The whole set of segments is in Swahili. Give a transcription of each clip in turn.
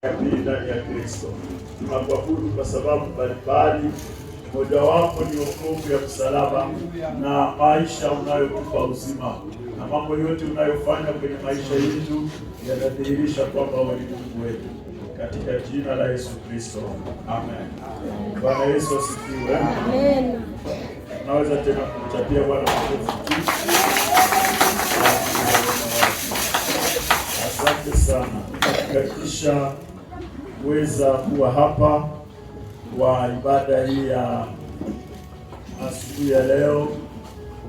ndani ya Kristo. Tunakuabudu kwa sababu mbalimbali, mojawapo ni wokovu ya msalaba na maisha unayokupa uzima, na mambo yote unayofanya kwenye maisha yetu yanadhihirisha kwamba wewe ni Mungu wetu, katika jina la Yesu Kristo, amen. Bwana Yesu asifiwe. Amen. Naweza tena kumchapia Bwana makofi. Asante sana. Tunakaribisha kuweza kuwa hapa kwa ibada hii ya asubuhi ya leo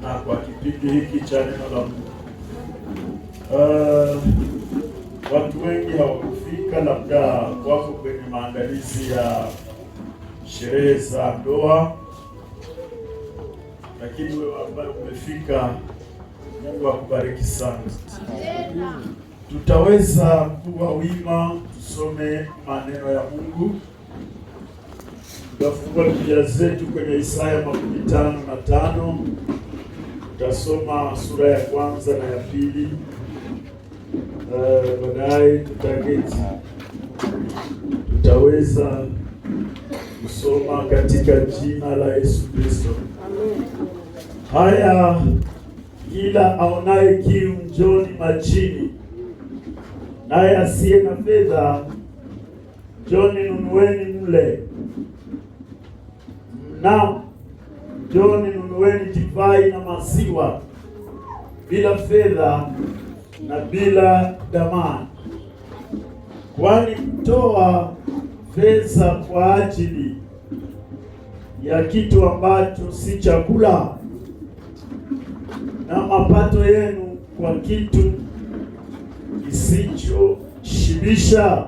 na kwa kipindi hiki cha neno la Mungu. Watu wengi hawakufika, labda wako kwenye maandalizi ya sherehe za ndoa, lakini wewe ambaye umefika, Mungu akubariki sana. Tutaweza kuwa wima, tusome maneno ya Mungu. Tutafungua Biblia zetu kwenye Isaya 55. Tutasoma sura ya kwanza na ya pili. Baadaye tutaweza kusoma katika jina la Yesu Kristo. Haya, kila aonaye kiu njoni majini, naye asiye na fedha njoni nunueni mle. Naam, njoni nunueni divai na maziwa bila fedha na bila dhamana, kwani kutoa fedha kwa ajili ya kitu ambacho si chakula, na mapato yenu kwa kitu kisichoshibisha.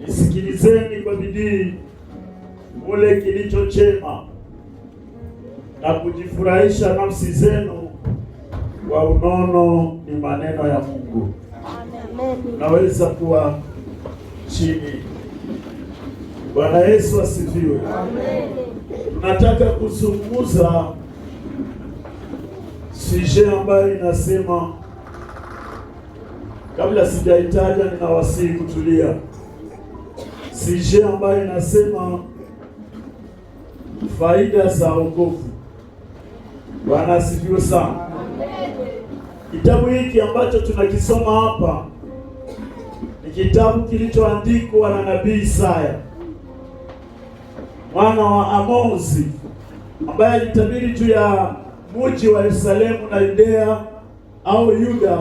Nisikilizeni kwa bidii mule kilicho chema, na kujifurahisha nafsi zenu kwa unono ni maneno ya Mungu. Naweza kuwa chini. Bwana Yesu asifiwe. Tunataka kuzungumza sije ambayo inasema, kabla sijaitaja ninawasihi kutulia. Sije ambayo inasema faida za wokovu. Bwana asifiwe sana. Kitabu hiki ambacho tunakisoma hapa ni kitabu kilichoandikwa na nabii Isaya mwana wa Amozi, ambaye alitabiri juu ya mji wa Yerusalemu na Yudea au Yuda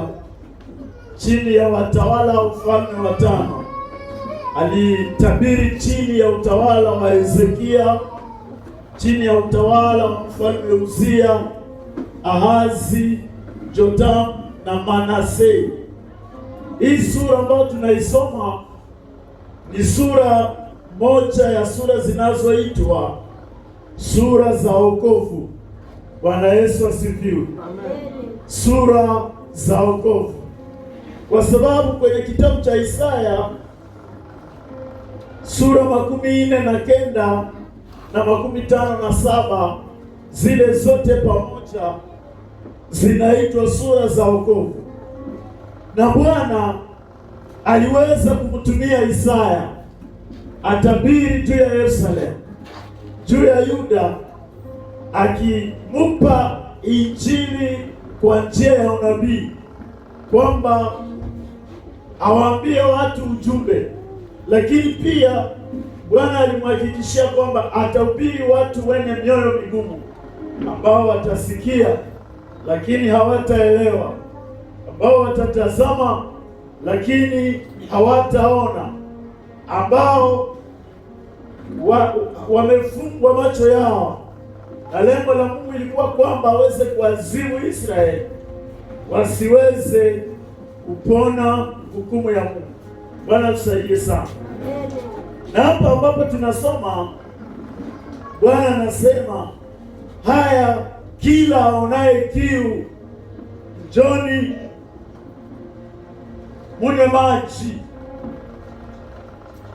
chini ya watawala wa ufalme watano. Alitabiri chini ya utawala wa Hezekia, chini ya utawala wa mfalme Uzia, Ahazi, Jotamu na Manase. Hii sura ambayo tunaisoma ni sura moja ya sura zinazoitwa sura za wokovu. Bwana Yesu asifiwe. Amen. Sura za wokovu, kwa sababu kwenye kitabu cha Isaya sura 49 na 57 zile zote pamoja zinaitwa sura za wokovu. Na Bwana aliweza kumtumia Isaya atabiri juu ya Yerusalemu, juu ya Yuda, akimupa injili kwa njia ya unabii, kwamba awaambie watu ujumbe. Lakini pia Bwana alimhakikishia kwamba atahubiri watu wenye mioyo migumu, ambao watasikia lakini hawataelewa, ambao watatazama lakini hawataona, ambao wamefungwa macho yao. Na lengo la Mungu ilikuwa kwamba aweze kuadhibu Israeli wasiweze kupona hukumu ya Mungu. Bwana tusaidie sana. Na hapa ambapo tunasoma, Bwana anasema, haya, kila aonaye kiu njoni munywe maji,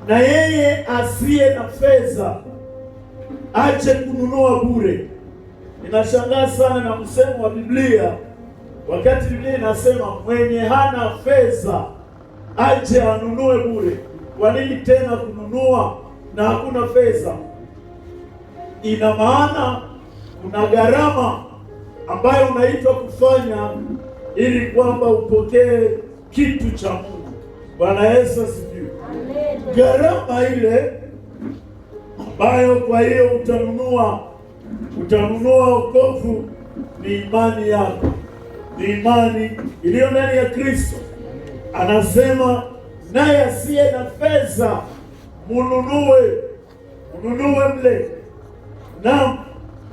na yeye asiye na fedha ache kununua bure. Ninashangaa sana na msemo wa Biblia, wakati Biblia inasema mwenye hana fedha aje anunue bure. Kwa nini tena kununua na hakuna fedha? Ina maana kuna gharama ambayo unaitwa kufanya ili kwamba upokee kitu cha Mungu. Bwana Yesu asifiwe. Gharama ile ambayo kwa hiyo utanunua wokovu ni imani yako, ni imani iliyo ndani ya Kristo. Anasema naye asiye na fedha mununue mle, na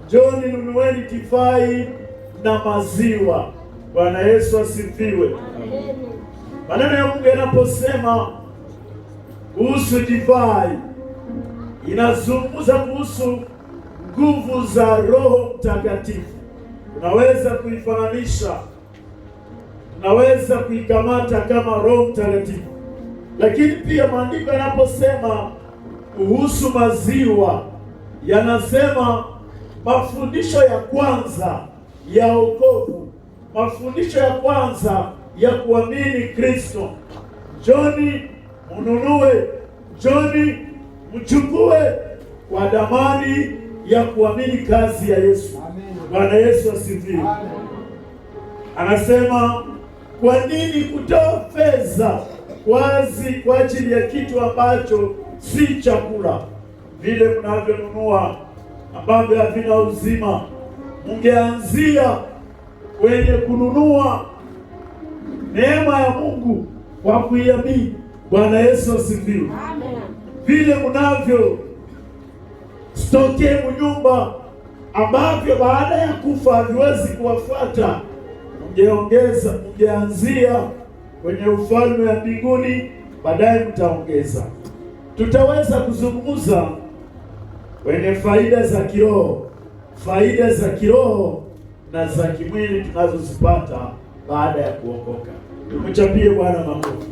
njoni nunueni divai na maziwa. Bwana Yesu asifiwe. Maneno ya Mungu yanaposema kuhusu divai, inazungumza kuhusu nguvu za Roho Mtakatifu. Tunaweza kuifananisha, tunaweza kuikamata kama Roho Mtakatifu. Lakini pia maandiko yanaposema kuhusu maziwa, yanasema mafundisho ya kwanza ya wokovu, mafundisho ya kwanza ya kuamini Kristo. Njoni mununue, njoni mchukue kwa damani ya kuamini kazi ya Yesu. Bwana Yesu asifiwe. Anasema kwa nini kutoa fedha wazi kwa ajili ya kitu ambacho si chakula? Vile mnavyonunua ambavyo havina uzima, mungeanzia kwenye kununua neema ya Mungu kwa kuiamini. Bwana Yesu asifiwe. Vile mnavyo stoke nyumba ambavyo baada ya kufa haviwezi kuwafuata, mungeanzia kwenye ufalme wa mbinguni, baadaye mtaongeza. Tutaweza kuzungumza kwenye faida za kiroho na za kimwili tunazozipata baada ya kuokoka. Tumchapie Bwana makofi.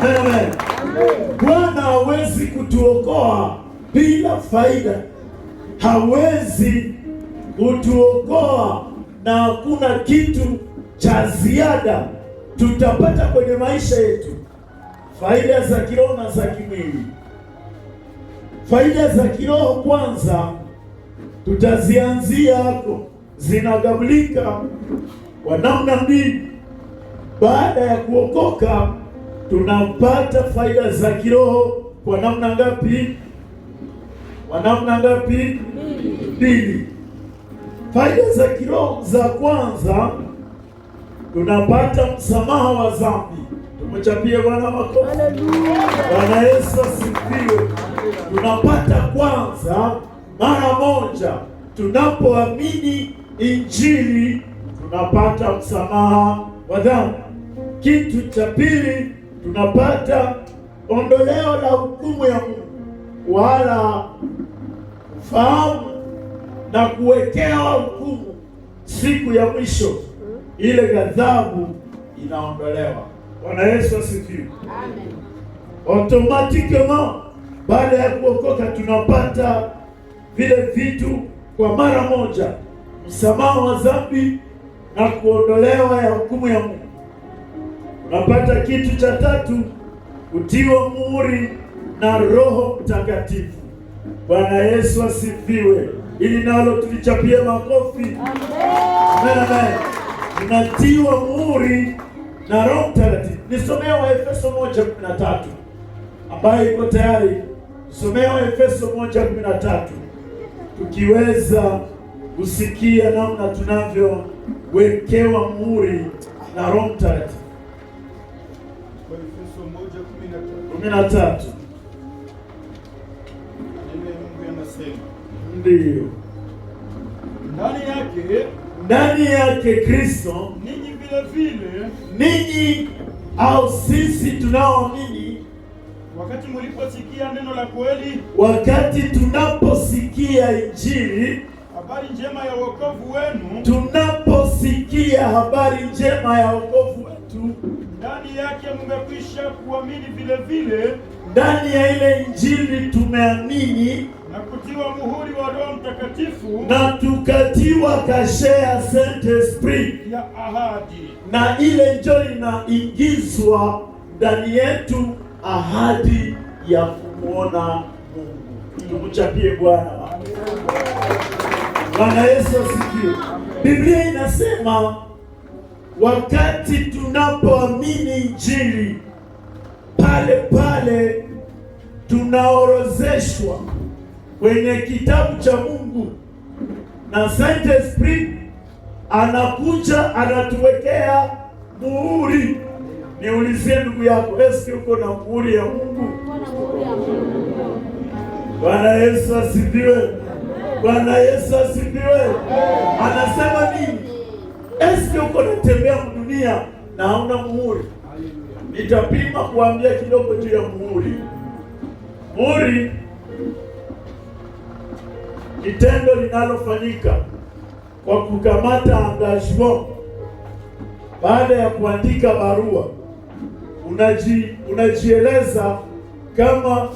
Amen, amen. Bwana hawezi kutuokoa bila faida. Hawezi kutuokoa na hakuna kitu cha ziada tutapata kwenye maisha yetu. Faida za kiroho na za kimwili. Faida za kiroho kwanza tutazianzia hapo, zinagawanyika kwa namna mbili. Baada ya kuokoka tunapata faida za kiroho kwa namna ngapi? Kwa namna ngapi? Mbili. Faida za kiroho za kwanza, tunapata msamaha wa dhambi. Tumechapia Bwana makofi. Bwana Yesu asifiwe. Tunapata kwanza mara moja tunapoamini Injili, tunapata msamaha wa dhambi. Kitu cha pili, tunapata ondoleo la hukumu ya Mungu, wala fahamu na kuwekewa hukumu siku ya mwisho. Ile ghadhabu inaondolewa. Bwana Yesu asifiwe. Amen. Automatically baada ya kuokoka tunapata vile vitu kwa mara moja: msamaha wa dhambi na kuondolewa ya hukumu ya Mungu. Tunapata kitu cha tatu, kutiwa muhuri na Roho Mtakatifu. Bwana Yesu asifiwe. Ili nalo tulichapie makofi. Amen, amen. Tunatiwa muhuri na Roho Mtakatifu. Nisomea Waefeso 1:13 ambayo iko tayari. Nisomea Waefeso 1:13 tukiweza kusikia namna tunavyowekewa muhuri na Roho Mtakatifu. Waefeso 1:13. Ndiyo. Ndani yake Kristo, ninyi au sisi tunaoamini, wakati mliposikia neno la kweli, wakati tunaposikia Injili, habari njema ya wokovu wenu, tunaposikia habari njema ya wokovu wetu, ndani yake mmekwisha kuamini vile, ndani ya ile Injili tumeamini na kutiwa muhuri wa Roho Mtakatifu, na tukatiwa kashe ya Saint Esprit ya ahadi, na ile njoo inaingizwa ndani yetu ahadi ya kumwona Mungu. Tumchapie Bwana. Bwana Yesu asifiwe. Biblia inasema wakati tunapoamini Injili, pale pale tunaorozeshwa kwenye kitabu cha Mungu, na Saint Esprit anakuja anatuwekea muhuri. Niulizie ndugu yako, eski uko na muhuri ya Mungu? Bwana Yesu asifiwe. Bwana Yesu asifiwe. Anasema nini? Eski uko natembea dunia na hauna muhuri? Nitapima kuambia kidogo juu ya muhuri. Muhuri kitendo linalofanyika kwa kukamata engagement. Baada ya kuandika barua, unajieleza kama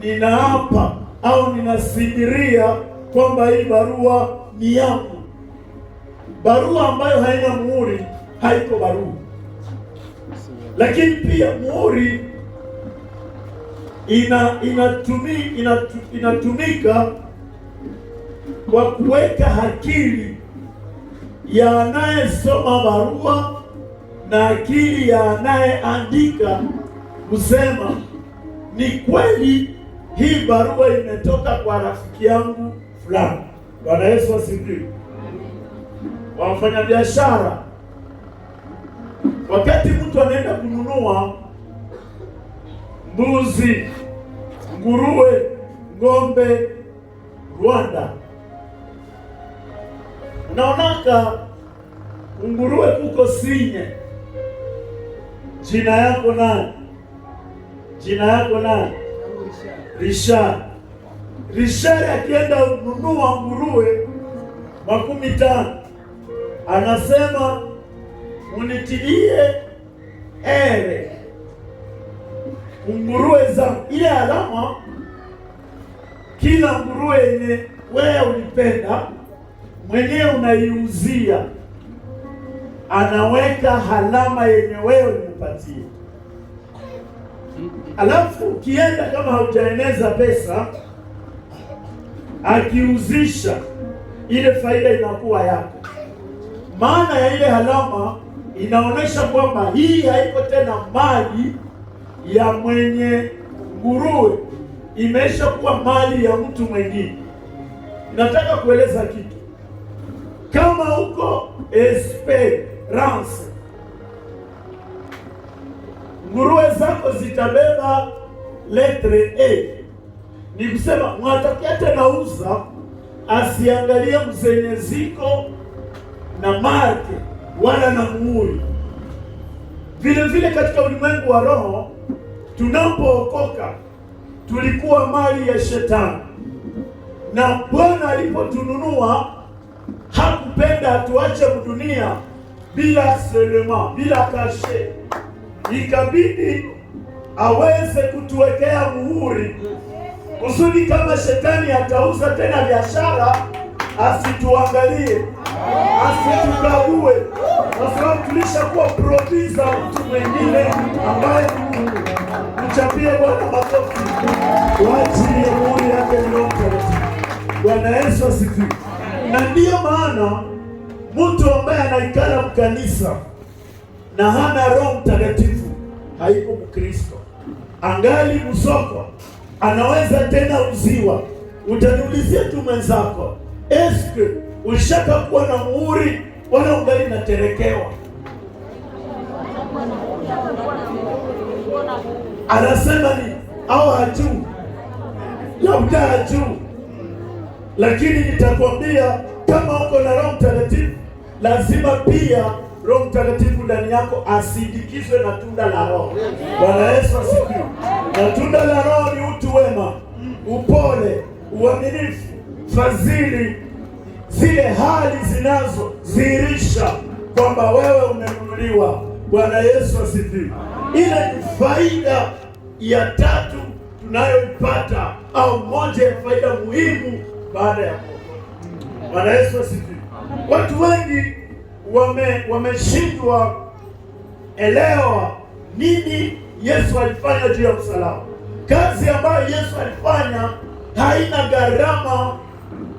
ninaapa au ninasidiria kwamba hii barua ni yangu. Barua ambayo haina muhuri haiko barua. Lakini pia muhuri inatumika kwa kuweka akili ya anayesoma barua na akili ya anayeandika kusema ni kweli hii barua imetoka kwa rafiki yangu fulani. Bwana Yesu asifiwe. Wafanyabiashara, wakati mtu anaenda kununua mbuzi, nguruwe, ng'ombe Rwanda, unaonaka nguruwe kuko sinye, jina yako nani? Jina yako nani? Richard. Richard akienda kununua nguruwe 50, anasema unitilie ere nguruwe za ile alama. Kila nguruwe yenye wewe ulipenda mwenyewe unaiuzia, anaweka alama yenye wewe ulimpatia. Alafu ukienda kama haujaeneza pesa, akiuzisha ile faida inakuwa yako. Maana ya ile alama inaonyesha kwamba hii haiko tena mali ya mwenye nguruwe, imesha kuwa mali ya mtu mwingine. Nataka kueleza kitu. Kama uko Esperance, nguruwe zako zitabeba letre A. Ni kusema mwatakia tena uza, asiangalie mzenye ziko na marke wala na muhuri. Vile vile katika ulimwengu wa roho, tunapookoka tulikuwa mali ya shetani, na Bwana alipotununua hakupenda tuache dunia bila selema, bila kashe. Ikabidi aweze kutuwekea muhuri kusudi kama shetani atauza tena biashara, asituangalie, asitukague, kwa sababu tulishakuwa producer mtu mwingine ambaye mchapie Bwana makofi kwa ajili ya muhuri yake Roho Mtakatifu. Bwana Yesu asifiwe. Na ndiyo maana mtu ambaye anaikala mkanisa na hana Roho Mtakatifu haiko Mkristo, angali msoko, anaweza tena uziwa. Utaniulizia tu mwenzako, eske ulishaka kuwa na muhuri wala ungali naterekewa? Anasema ni au hajuu, labda hajuu. Lakini nitakwambia kama uko na Roho Mtakatifu, lazima pia Roho Mtakatifu ndani yako asindikizwe na tunda la Roho. Bwana Yesu asifiwe. Na tunda la Roho ni utu wema, upole, uaminifu, fadhili, zile hali zinazodhihirisha kwamba wewe umenunuliwa. Bwana Yesu asifiwe. Ile ni faida ya tatu tunayoipata, au moja ya faida muhimu baada ya kuokoka. Bwana Yesu asifiwe. Watu wengi wameshindwa elewa nini Yesu alifanya juu ya msalaba, kazi ambayo Yesu alifanya haina gharama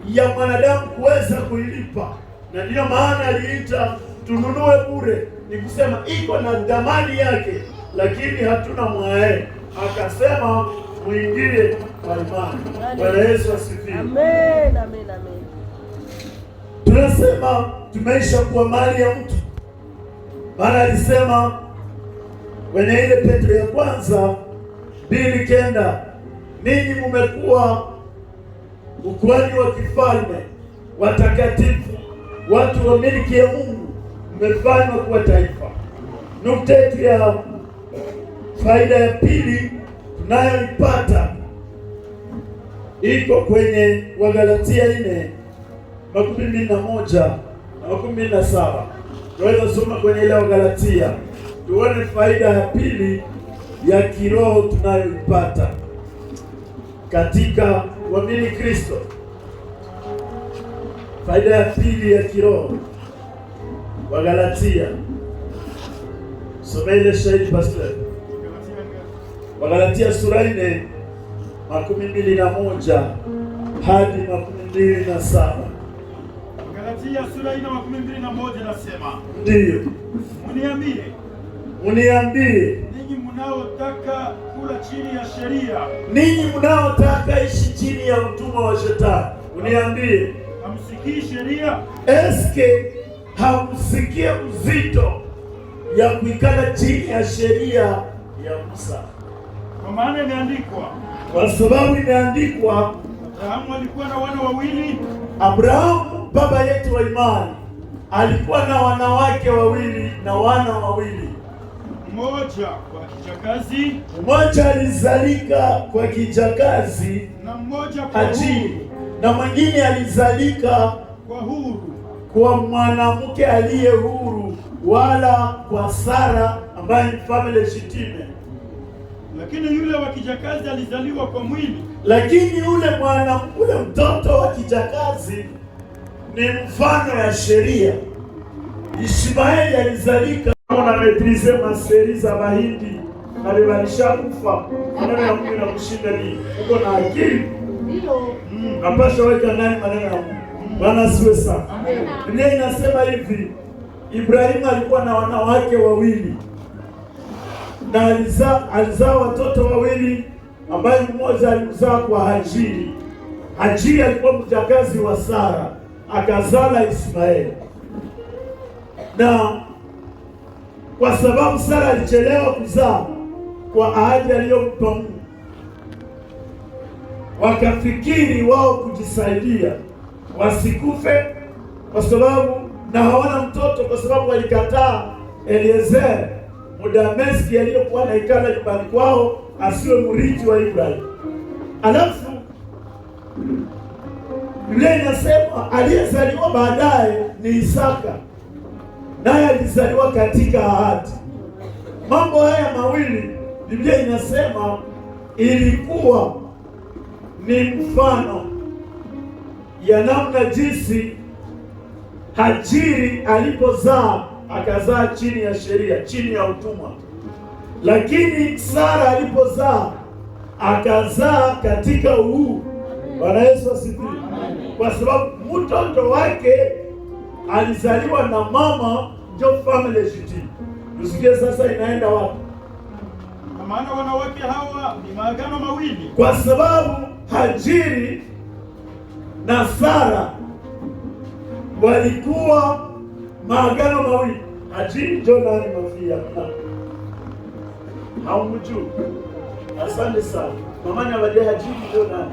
ya mwanadamu kuweza kuilipa, na ndiyo maana aliita tununue bure. Ni kusema iko na dhamani yake, lakini hatuna mwae. Akasema muingie kwa imani. Bwana Yesu asifiwe. Amen, amen, amen. Tunasema tumeisha kuwa mali ya mtu, maana alisema kwenye ile Petro ya kwanza 2:9, ninyi mmekuwa ukuhani wa kifalme, watakatifu, watu wa miliki ya Mungu, mmefanywa kuwa taifa. Nukta yetu ya faida ya pili tunayoipata iko kwenye Wagalatia 4:21 na 17. Tunaweza soma kwenye ile Wagalatia tuone faida ya pili ya kiroho tunayoipata katika kuamini Kristo. Faida ya pili ya kiroho, Wagalatia. Soma ile shahidi pastor. Wagalatia sura 4:21 hadi 27. Wagalatia sura 4:21 nasema, ndiyo, Muniambie ninyi mnaotaka kula chini ya sheria, ninyi mnaotaka ishi chini ya utumwa wa Shetani, uniambie, hamsikii sheria? Eske hamsikie uzito ya kuikala chini ya sheria ya Musa? Kwa maana imeandikwa, kwa sababu imeandikwa, Abrahamu alikuwa na wana wawili. Abrahamu baba yetu wa imani alikuwa na wanawake wawili na wana wawili. Mmoja kwa kijakazi, mmoja alizalika kwa kijakazi na mmoja kwa ajili, na mwingine alizalika kwa huru, kwa mwanamke aliye huru, wala kwa Sara ambaye ni family legitime. Lakini yule wa kijakazi alizaliwa kwa mwili. Lakini ule mtoto wa kijakazi ni mfano ya sheria. Ishmaeli alizalika na metrize maseri za Bahindi na bebalisha kufa. Maneno ya Mungu inakushinda nini? Uko na akili? Ndio. Napasha weka ndani maneno ya Mungu. Bwana asiwe sana. Biblia inasema hivi, Ibrahimu alikuwa na wanawake wawili na alizaa watoto wawili, ambaye mmoja alimzaa kwa Hajiri. Hajiri alikuwa mjakazi wa Sara, akazala Ismaeli. Na kwa sababu Sara alichelewa kuzaa kwa ahadi aliyompa Mungu, wakafikiri wao kujisaidia wasikufe, kwa sababu na hawana mtoto, kwa sababu walikataa Eliezer Mdameski aliyokuwa naikala nyumbani kwao asiwe mrithi wa Ibrahimu. Alafu Biblia inasema aliyezaliwa baadaye ni Isaka, naye alizaliwa katika ahadi. Mambo haya mawili Biblia inasema ilikuwa ni mfano ya namna jinsi Hajiri alipozaa, akazaa chini ya sheria, chini ya utumwa. Lakini Sara alipozaa, akazaa katika uhuru. Bwana Yesu asifiwe. Kwa sababu mtoto wake alizaliwa na mama, ndio family legitime. Tusikie sasa inaenda wapi? Kwa maana wanawake hawa ni maagano mawili. Kwa sababu Hajiri na Sara walikuwa maagano mawili. Hajiri ndio nani mafia? Haumjui? Asante sana. Mama na baadaye Hajiri ndio nani?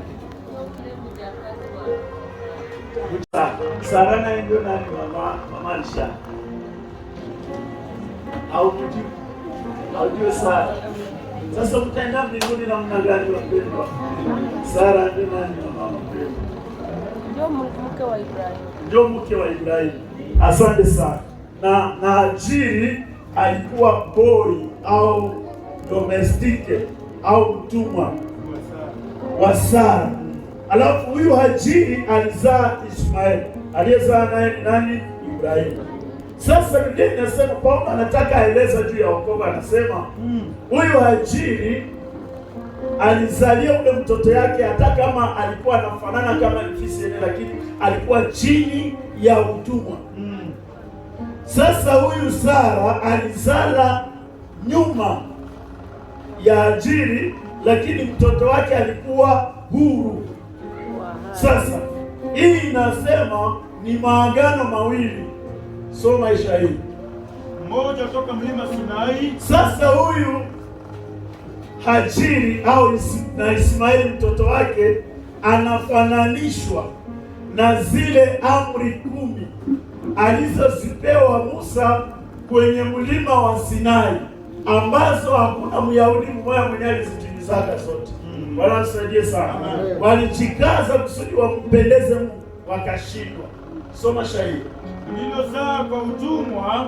Sara na ndio nani? Mama Alisha. Haumjui? Haujui Sara. Sasa mtaenda mbinguni namna gani wapendwa? Sara ndio nani mama mpendwa? Ndio mke wa Ibrahimu. Ndio mke wa Ibrahimu. Asante sana. Na Hajiri alikuwa boy au domestike au mtumwa wa Sara. Alafu huyu Hajiri alizaa Ishmaeli. Aliyezaa naye nani? Ibrahimu. Sasa Biblia inasema, Paulo anataka aeleza juu ya wokovu, anasema huyu Hajiri alizalia ule mtoto yake, hata kama alikuwa anafanana kama Ifisieni, lakini alikuwa chini ya utumwa. Sasa huyu Sara alizala nyuma ya Hajiri, lakini mtoto wake alikuwa huru. Sasa hii inasema ni maagano mawili. Soma maisha hii. Mmoja toka mlima Sinai. Sasa huyu Hajiri na Ismaili mtoto wake anafananishwa na zile amri 10 alizozipewa Musa kwenye mlima wa Sinai, ambazo hakuna Myahudi mmoja mwenye alizitimizaga zote. Bwana wasaidie sana. Walijikaza kusudi wampendeze Mungu, wakashindwa. Soma shahidi. Lililozaa kwa utumwa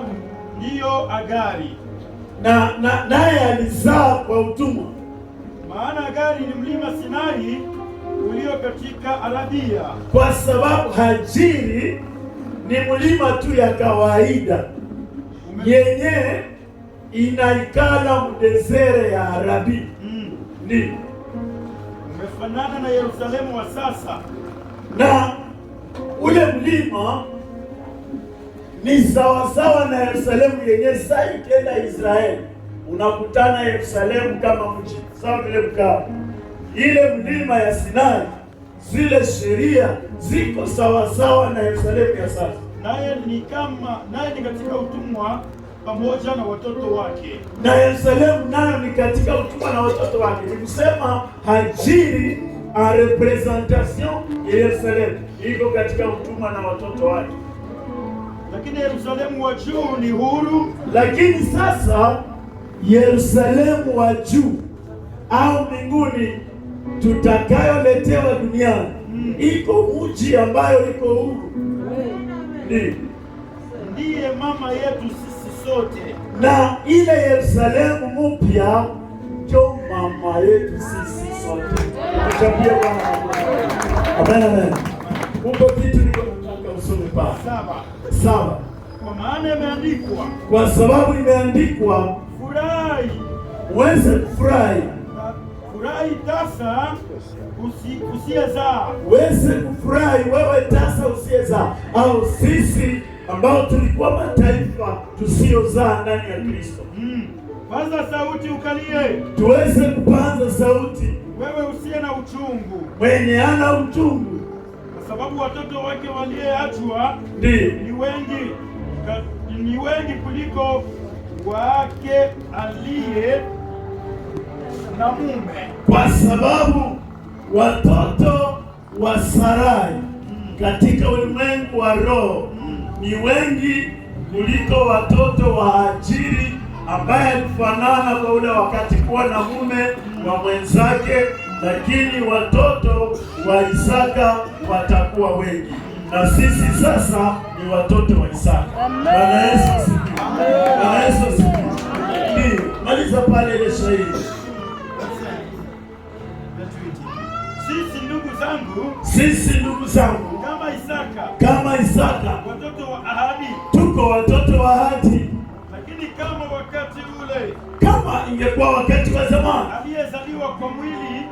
ndiyo Agari. Naye alizaa kwa utumwa. Maana Agari ni mlima Sinai ulio katika Arabia. Kwa sababu Hajiri ni mlima tu ya kawaida yenye inaikala mdezere ya Arabi. Ndio umefanana na Yerusalemu wa sasa, na ule mlima ni sawasawa na Yerusalemu yenye sasa. Ikienda Israeli unakutana Yerusalemu kama mji sawa vile mkaa. Ile mlima ya Sinai, zile sheria ziko sawasawa na Yerusalemu ya sasa. Naye ni katika utumwa pamoja na watoto wake. Na Yerusalemu nayo ni katika utumwa na watoto wake. Ni kusema Hajiri a representation ya Yerusalemu iko katika utumwa na watoto wake. Lakini Yerusalemu wa juu ni huru. Lakini sasa Yerusalemu wa juu au mbinguni tutakayoletewa duniani iko mji ambayo iko huru. Ndiye mama yetu sisi sote. Na ile Yerusalemu mpya ndio mama yetu sisi sote. Tuchapie Bwana. Amen, amen. Uko kitu niko nataka usome pa. Sawa. Kwa maana imeandikwa. Kwa sababu imeandikwa, furahi. Uweze kufurahi. Furahi tasa usiyezaa. Uweze kufurahi wewe tasa usiyezaa, au sisi ambao tulikuwa mataifa tusiyozaa ndani ya Kristo. Paza sauti ukalie. Tuweze kupaza sauti. Wewe usiye na uchungu. Mwenye ana uchungu. Kwa sababu watoto wake walioachwa ni wengi kuliko wake aliye na mume. Kwa sababu watoto wa Sarai katika ulimwengu wa roho ni wengi kuliko watoto wa Hajiri ambaye alifanana kwa ule wakati kuwa na mume wa mwenzake, lakini watoto wa Isaka watakuwa wengi, na sisi sasa ni watoto wa Isaka. Bwana Yesu asifiwe. Bwana Yesu asifiwe. Ndio maliza pale ile shairi. Sisi ndugu zangu kama Isaka watoto wa ahadi, tuko watoto wa ahadi. Lakini kama wakati ule, kama ingekuwa wakati wa zamani, aliyezaliwa kwa mwili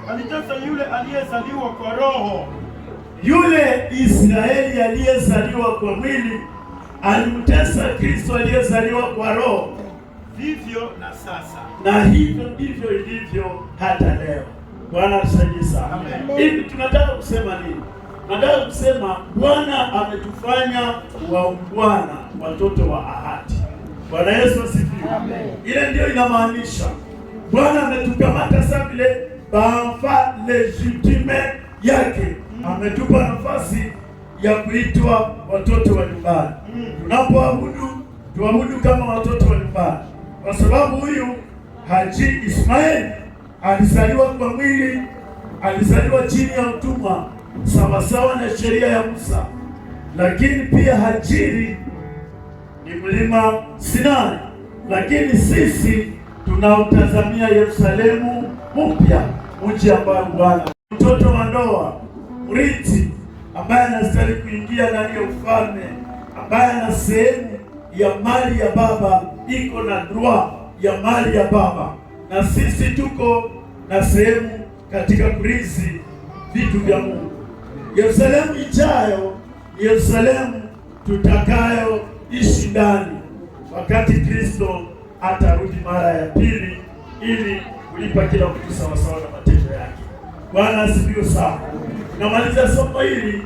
alitesa yule aliyezaliwa kwa roho. Yule Israeli aliyezaliwa kwa mwili alimtesa Kristo aliyezaliwa kwa roho. Vivyo na sasa, na hivyo ndivyo ilivyo hata leo. Bwana tusaidie sana. Hivi tunataka kusema nini? Tunataka kusema Bwana ametufanya waungwana, watoto wa ahadi. Bwana Yesu asifiwe. Ile ndio inamaanisha Bwana ametukamata sasa vile bafa legitime yake. Ametupa nafasi ya kuitwa watoto wa nyumbani. Tunapoabudu, tuabudu kama watoto wa nyumbani, kwa sababu huyu Haji Ismaili alizaliwa kwa mwili, alizaliwa chini ya utumwa sawasawa na sheria ya Musa. Lakini pia Hajiri ni mlima Sinai, lakini sisi tunautazamia Yerusalemu mpya, mji ambao Bwana, mtoto wa ndoa, mrithi ambaye anastahili kuingia ndani ya ufalme, ambaye ana sehemu ya mali ya Baba, iko na droit ya mali ya Baba, na sisi tuko na sehemu katika kurithi vitu vya Mungu. Yerusalemu ijayo, Yerusalemu tutakayoishi ndani wakati Kristo atarudi mara ya pili, ili kulipa kila mtu sawasawa na matendo yake. Bwana asifiwe sana. Namaliza somo hili,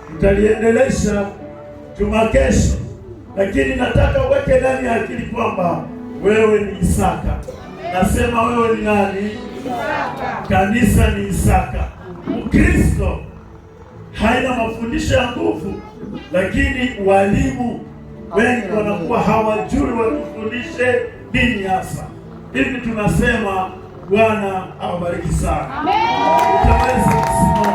tutaliendelesha juma kesho, lakini nataka uweke ndani ya akili kwamba wewe ni Isaka. Nasema wewe ni nani? Isaka. Kanisa ni Isaka. Ukristo haina mafundisho ya nguvu, lakini walimu wengi wanakuwa hawajui wakufundishe dini hasa. Hivi tunasema Bwana awabariki sana. Amen.